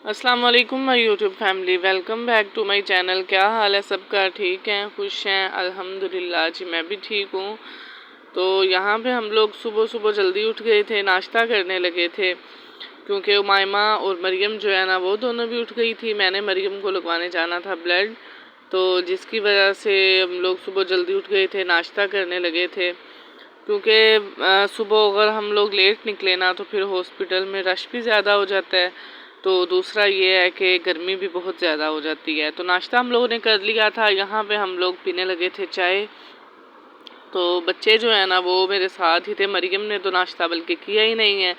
अस्सलाम वालेकुम my YouTube family, welcome back to my channel. क्या हाल है सबका? ठीक हैं, खुश हैं? अल्हम्दुलिल्लाह जी, मैं भी ठीक हूँ। तो यहाँ पे हम लोग सुबह सुबह जल्दी उठ गए थे, नाश्ता करने लगे थे क्योंकि उमाइमा और मरियम जो है ना वो दोनों भी उठ गई थी। मैंने मरियम को लगवाने जाना था ब्लड, तो जिसकी वजह से हम लोग सुबह जल्दी उठ गए थे, नाश्ता करने लगे थे। क्योंकि सुबह अगर हम लोग लेट निकले ना तो फिर हॉस्पिटल में रश भी ज़्यादा हो जाता है, तो दूसरा ये है कि गर्मी भी बहुत ज़्यादा हो जाती है। तो नाश्ता हम लोगों ने कर लिया था। यहाँ पे हम लोग पीने लगे थे चाय। तो बच्चे जो है ना वो मेरे साथ ही थे। मरियम ने तो नाश्ता बल्कि किया ही नहीं है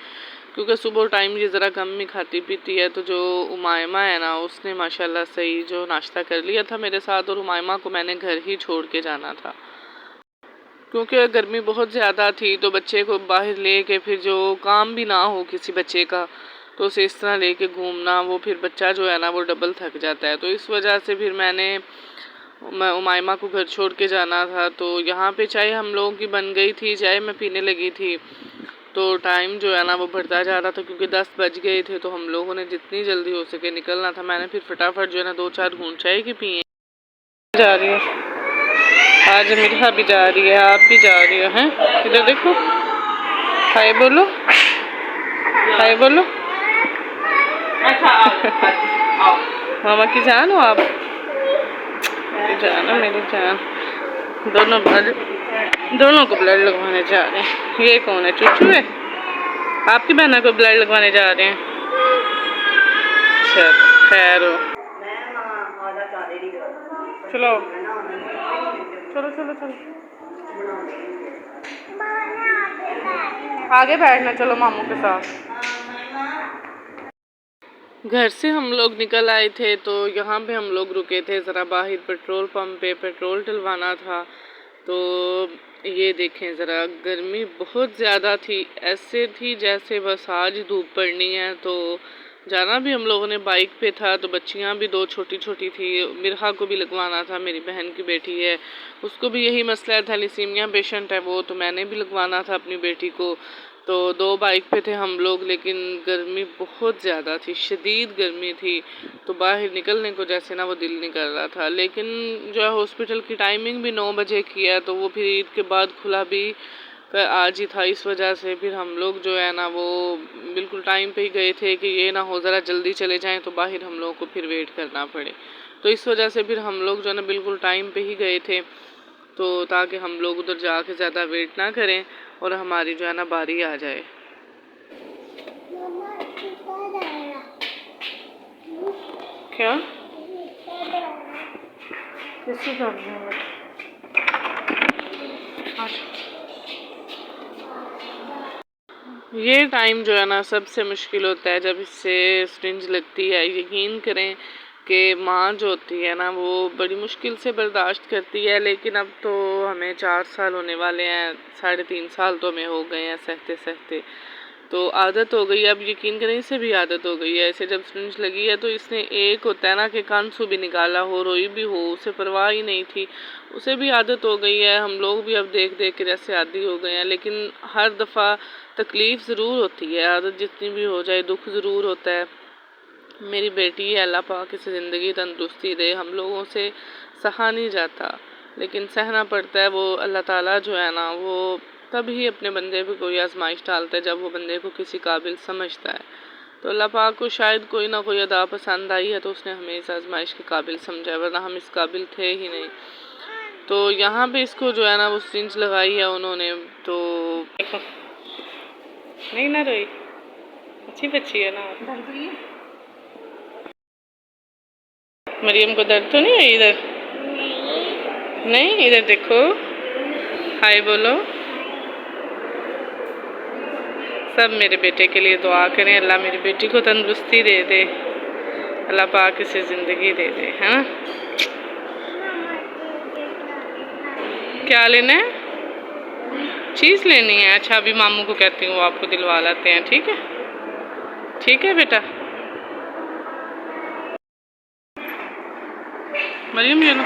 क्योंकि सुबह टाइम ये ज़रा कम ही खाती पीती है। तो जो उमायमा है ना उसने माशाल्लाह सही जो नाश्ता कर लिया था मेरे साथ, और उमायमा को मैंने घर ही छोड़ के जाना था क्योंकि गर्मी बहुत ज़्यादा थी। तो बच्चे को बाहर ले के फिर जो काम भी ना हो किसी बच्चे का, तो उसे इस तरह लेके घूमना, वो फिर बच्चा जो है ना वो डबल थक जाता है। तो इस वजह से फिर मैंने उमाइमा को घर छोड़ के जाना था। तो यहाँ पे चाय हम लोगों की बन गई थी, चाय मैं पीने लगी थी। तो टाइम जो है ना वो बढ़ता जा रहा था क्योंकि 10 बज गए थे। तो हम लोगों ने जितनी जल्दी हो सके निकलना था। मैंने फिर फटाफट जो है ना 2-4 घूंट चाय की पिए। जा रही है आज मिठा भी जा रही है, आप भी जा रही हो हैं? इधर देखो, हाय बोलो, हाय बोलो। अच्छा आओ। मामा की जान हो आप? मेरी जान है, मेरी जान। दोनों को ब्लड लगवाने जा रहे हैं। ये कौन है? चूचू है? आपकी बहना को ब्लड लगवाने जा रहे हैं? चलो खैर हो। चलो चलो चलो चलो आगे बैठना, चलो मामू के साथ। घर से हम लोग निकल आए थे तो यहाँ पे हम लोग रुके थे ज़रा बाहर पेट्रोल पंप पे, पेट्रोल डलवाना था। तो ये देखें ज़रा, गर्मी बहुत ज़्यादा थी, ऐसे थी जैसे बस आज धूप पड़नी है। तो जाना भी हम लोगों ने बाइक पे था। तो बच्चियाँ भी 2 छोटी छोटी थी। मिरहा को भी लगवाना था, मेरी बहन की बेटी है, उसको भी यही मसला है, थैलीसीमिया पेशेंट है वो, तो मैंने भी लगवाना था अपनी बेटी को। तो 2 बाइक पे थे हम लोग, लेकिन गर्मी बहुत ज़्यादा थी, शदीद गर्मी थी। तो बाहर निकलने को जैसे ना वो दिल नहीं कर रहा था। लेकिन जो है हॉस्पिटल की टाइमिंग भी 9 बजे की है, तो वो फिर ईद के बाद खुला भी आज ही था। इस वजह से फिर हम लोग जो है ना वो बिल्कुल टाइम पे ही गए थे कि ये ना हो ज़रा जल्दी चले जाएं तो बाहर हम लोगों को फिर वेट करना पड़े। तो इस वजह से फिर हम लोग जो है ना बिल्कुल टाइम पे ही गए थे, तो ताकि हम लोग उधर जाके ज़्यादा वेट ना करें और हमारी जो है ना बारी आ जाए। क्या किसी का ये टाइम जो है ना सबसे मुश्किल होता है जब इससे स्ट्रिंज लगती है। यकीन करें कि माँ जो होती है ना वो बड़ी मुश्किल से बर्दाश्त करती है। लेकिन अब तो हमें 4 साल होने वाले हैं, 3.5 साल तो हमें हो गए हैं सहते सहते, तो आदत हो गई है। अब यकीन करें इसे भी आदत हो गई है। इसे जब स्ट्रिंज लगी है तो इसने एक होता है ना कि कानसू भी निकाला हो, रोई भी हो, उसे परवाह ही नहीं थी, उसे भी आदत हो गई है। हम लोग भी अब देख देख के जैसे आदी हो गए हैं। लेकिन हर दफ़ा तकलीफ़ ज़रूर होती है, आदत जितनी भी हो जाए दुख ज़रूर होता है। मेरी बेटी है, अल्लाह पाक इसे ज़िंदगी तंदुरुस्ती दे। हम लोगों से सहा नहीं जाता लेकिन सहना पड़ता है। वो अल्लाह ताला जो है ना वो तभी अपने बंदे पे कोई आजमाइश डालता है जब वो बंदे को किसी काबिल समझता है। तो अल्लाह पाक को शायद कोई ना कोई अदा पसंद आई है तो उसने हमें इस आजमाइश के काबिल समझा है, वरना हम इस काबिल थे ही नहीं। तो यहाँ पे इसको जो है ना वो स्ट्रिंज लगाई है उन्होंने। तो देखो, नहीं ना रोई, अच्छी बच्ची है ना। मरियम को दर्द तो नहीं है इधर? नहीं, इधर देखो, हाय बोलो। सब मेरे बेटे के लिए दुआ करें, अल्लाह मेरी बेटी को तंदुरुस्ती दे दे, अल्लाह पाक इसे ज़िंदगी दे दे, है ना। क्या लेना है? चीज़ लेनी है? अच्छा अभी मामू को कहती हूँ वो आपको दिलवा लाते हैं, ठीक है? ठीक है बेटा। मरियम ये लो,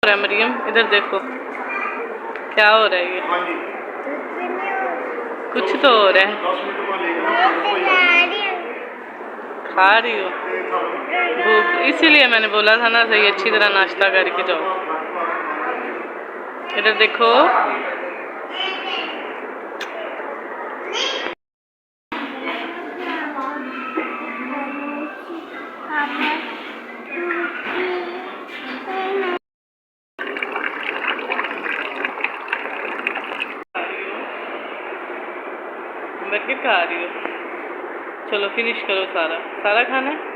हो रहा है मरियम, इधर देखो क्या हो रहा है ये। कुछ तो हो रहा है। खा रही हो भूख, इसीलिए मैंने बोला था ना सही अच्छी तरह नाश्ता करके जाओ। इधर देखो बर्गर खा रही हो। चलो फिनिश करो सारा सारा खाना है।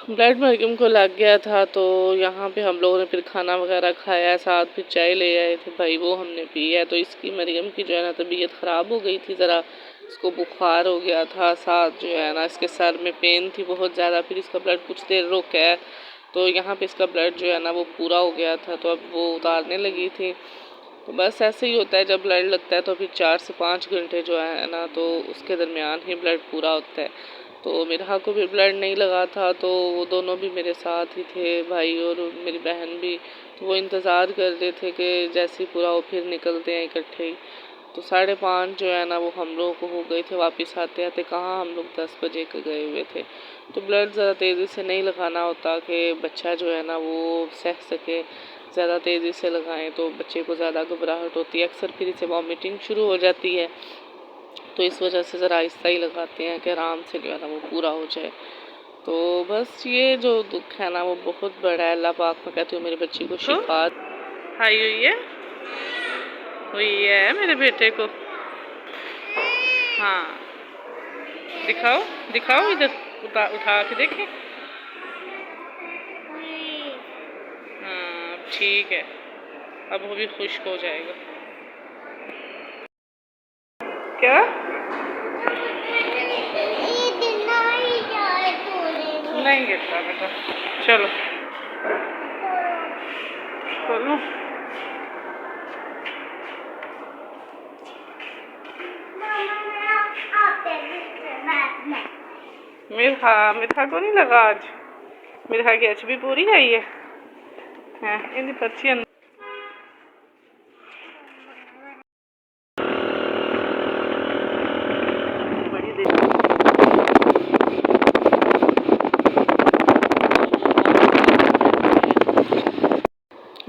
ब्लड मरियम को लग गया था तो यहाँ पे हम लोगों ने फिर खाना वगैरह खाया, साथ फिर चाय ले आए थे भाई, वो हमने पी है। तो इसकी मरियम की जो है ना तबीयत ख़राब हो गई थी ज़रा, इसको बुखार हो गया था, साथ जो है ना इसके सर में पेन थी बहुत ज़्यादा। फिर इसका ब्लड कुछ देर रुक है तो यहाँ पे इसका ब्लड जो है ना वो पूरा हो गया था, तो अब वो उतारने लगी थी। तो बस ऐसे ही होता है जब ब्लड लगता है तो फिर 4 से 5 घंटे जो है ना तो उसके दरमियान ही ब्लड पूरा होता है। तो मेरा को भी ब्लड नहीं लगा था तो वो दोनों भी मेरे साथ ही थे, भाई और मेरी बहन भी। तो वो इंतज़ार कर रहे थे कि जैसे ही पूरा हो फिर निकलते हैं इकट्ठे ही। तो 5:30 जो है ना वो हम लोग को हो गए थे वापस आते आते, कहाँ हम लोग 10 बजे के गए हुए थे। तो ब्लड ज़्यादा तेज़ी से नहीं लगाना होता कि बच्चा जो है ना वो सह सके, ज़्यादा तेज़ी से लगाएं तो बच्चे को ज़्यादा घबराहट होती है, अक्सर फिर इसे वॉमिटिंग शुरू हो जाती है। तो इस वजह से ज़रा आहिस्ता ही लगाते हैं कि आराम से जो है ना वो पूरा हो जाए। तो बस ये जो दुख है ना वो बहुत बड़ा है। अल्लाह पाक मैं कहती हूँ मेरे बच्ची को शिफा हाई हुई है मेरे बेटे को। हाँ दिखाओ दिखाओ इधर उठा के देखें। हाँ ठीक है, अब वो भी खुश्क हो जाएगा। क्या नहीं गिरता बेटा, चलो चलो। मिठा को नहीं लगा आज, मिठा की एचबी पूरी आई है इन पर्ची अंदर।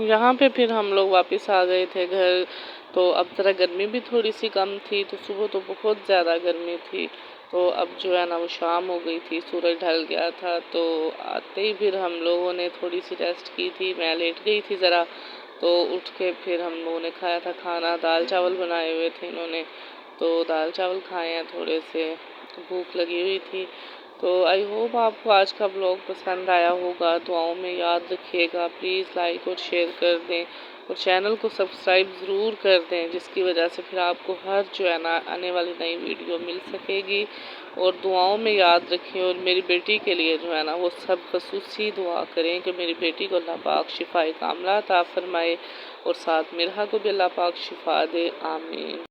यहाँ पे फिर हम लोग वापस आ गए थे घर। तो अब ज़रा गर्मी भी थोड़ी सी कम थी, तो सुबह तो बहुत ज़्यादा गर्मी थी। तो अब जो है ना वो शाम हो गई थी, सूरज ढल गया था। तो आते ही फिर हम लोगों ने थोड़ी सी रेस्ट की थी, मैं लेट गई थी ज़रा। तो उठ के फिर हम लोगों ने खाया था खाना, दाल चावल बनाए हुए थे इन्होंने, तो दाल चावल खाए हैं थोड़े से, भूख लगी हुई थी। तो आई होप आपको आज का ब्लॉग पसंद आया होगा। दुआओं में याद रखिएगा, प्लीज़ लाइक और शेयर कर दें और चैनल को सब्सक्राइब ज़रूर कर दें, जिसकी वजह से फिर आपको हर जो है ना आने वाली नई वीडियो मिल सकेगी। और दुआओं में याद रखें और मेरी बेटी के लिए जो है ना वो सब खसूसी दुआ करें कि मेरी बेटी को अल्लाह पाक शिफाए कामला अता फरमाए और साथ मिरहा को भी अल्लाह पाक शिफा दे, आमीन।